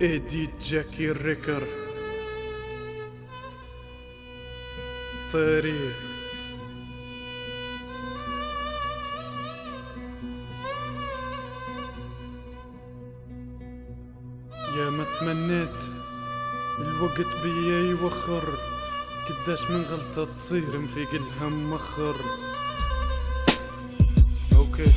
إيديت جاكي ريكر طيري. يا ما تمنيت الوقت بيا يوخر، قداش من غلطة تصير نفيق الهم مخر. اوكي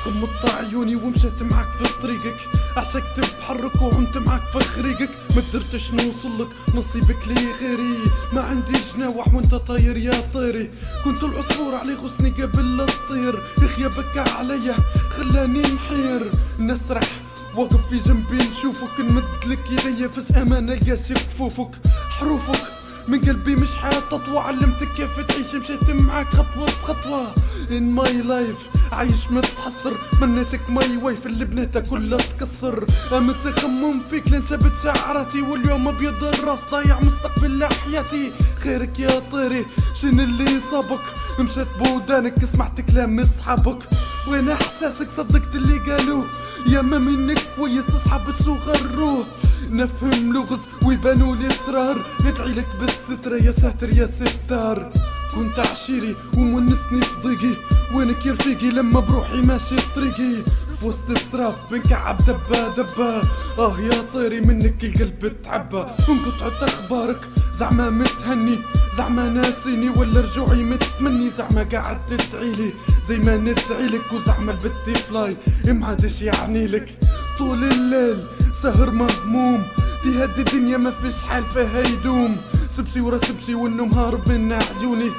غمضت عيوني ومشيت معاك في طريقك، عشقت بحرك وعنت معاك في خريقك. ما قدرتش نوصلك نصيبك لي غيري، ما عندي جناوح وانت طاير يا طيري. كنت العصفور علي غصني قبل لا تطير، بكى عليا خلاني نحير. نسرح واقف في جنبي نشوفك، نمدلك يديا فجأة ما نلقاش كفوفك. حروفك من قلبي مش حاطط، علمتك كيف تعيش مشيت معاك خطوة بخطوة. in my life عايش متحسر، منيتك ماي وايف اللي بنيتها كلها تكسر. امس اخمم فيك لنثبت شعرتي، واليوم ابيض الراس ضايع مستقبل لحياتي. خيرك يا طيري شنو اللي صابك؟ مشيت بودانك سمعت كلام اصحابك، وين احساسك صدقت اللي قالوه؟ يا ما منك كويس اصحاب الصغر نفهم لغز ويبانوا لي اسرار. ندعي لك بالسترة يا ساتر يا ستار. كنت عشيري ومونسني في ضيقي، وينك يا رفيقي لما بروحي ماشي طريقي؟ في وسط السراب بنكعب دبا دبا. يا طيري منك القلب تعبى، انقطعت اخبارك زعما متهني، زعما ناسيني ولا رجوعي متمني. زعما قاعد تدعيلي زي ما ندعيلك، وزعما البتي فلاي معادش يعني لك. طول الليل سهر مهموم، تهدي الدنيا ما فيش حال فيها يدوم. سبسي ورا سبسي والنوم هارب من عيوني،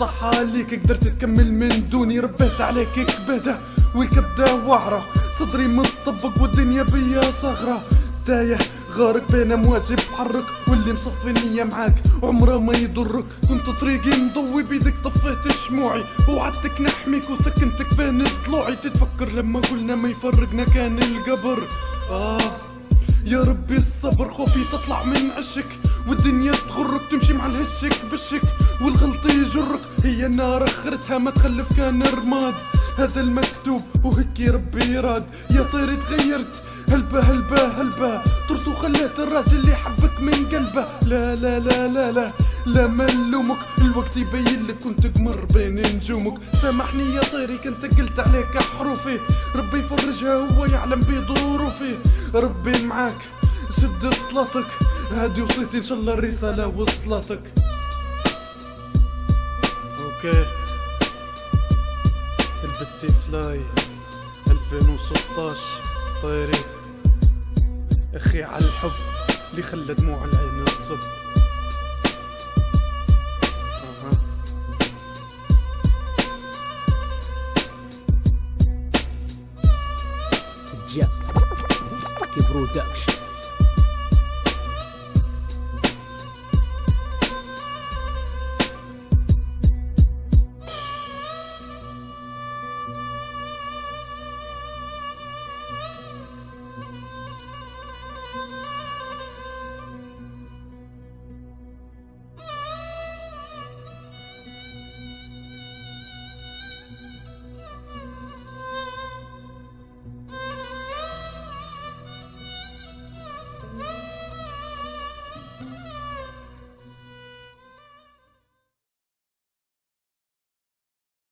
صح عليك قدرت تكمل من دوني. ربيت عليك كبدة والكبدة وعرة، صدري متطبق والدنيا بيا صغرة. تايه غارق بين امواج بحرك، واللي مصفي النية معاك عمره ما يضرك. كنت طريقي مضوي بيدك طفيت شموعي، وعدتك نحميك وسكنتك بين ضلوعي. تتفكر لما قلنا ما يفرقنا كان القبر. يا ربي الصبر، خوفي تطلع من عشك والدنيا تغرك، تمشي مع الهشك بشك والغلط يجرك. هي النار اخرتها ما تخلف كان رماد، هذا المكتوب وهيك ربي راد. يا طيري تغيرت هلبة هلبة هلبة، طرت وخليت الراجل اللي حبك من قلبه. لا لا لا لا لا لا ملومك، الوقت يبين لك كنت قمر بين نجومك. سامحني يا طيري كنت قلت عليك حروفي، ربي يفرجها هو يعلم بظروفي. ربي معاك شد صلاتك، هادي وصيتي ان شاء الله الرسالة وصلتك. اوكي البتي فلاي 2016 طيري. اخي على الحب اللي خلى دموع العين تصب. جاك برودكشن.